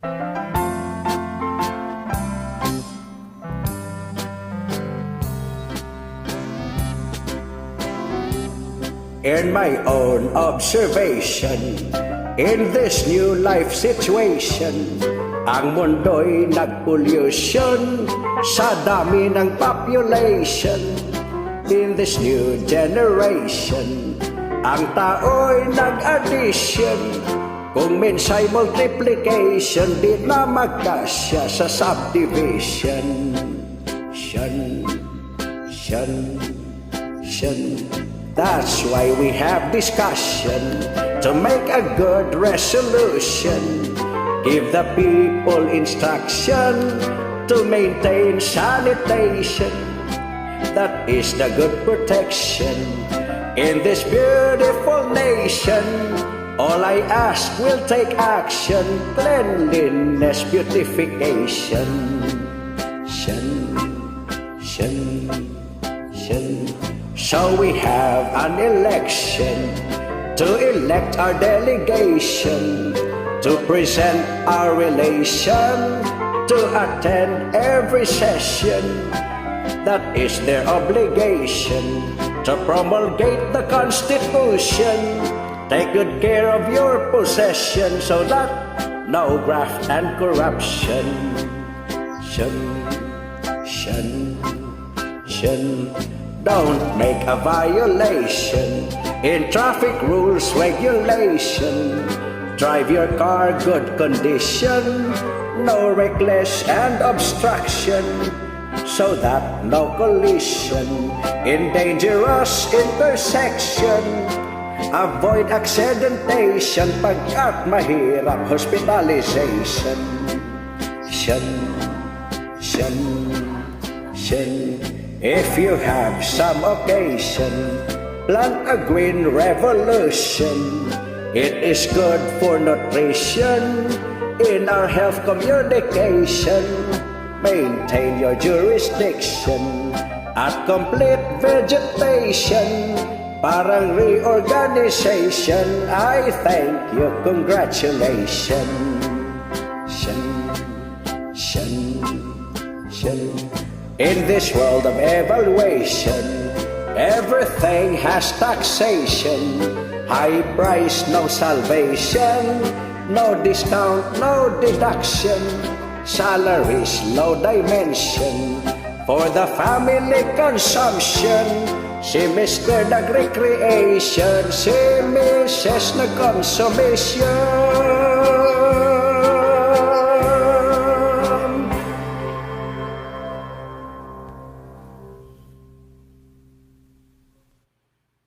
In my own observation, in this new life situation, ang mundo'y nag-pollution sa dami ng population. In this new generation, ang tao'y nag-addition. Kung minsa'y multiplication, di na magkasya sa subdivision. That's why we have discussion to make a good resolution. Give the people instruction to maintain sanitation. That is the good protection in this beautiful nation. All I ask will take action, cleanliness, beautification. So we have an election to elect our delegation, to present our relation, to attend every session. That is their obligation, to promulgate the Constitution. Take good care of your possession so that no graft and corruption. Don't make a violation in traffic rules regulation. Drive your car good condition, no reckless and obstruction, so that no collision in dangerous intersection. Avoid accidentation pagkat mahirap hospitalization. If you have some occasion, plant a green revolution. It is good for nutrition in our health communication. Maintain your jurisdiction at complete vegetation. Parang reorganization, I thank you, congratulations. In this world of evaluation, everything has taxation. High price, no salvation. No discount, no deduction. Salaries, low dimension. For the family consumption. Si Mr. nag-recreation, si Mrs. nag-consumption.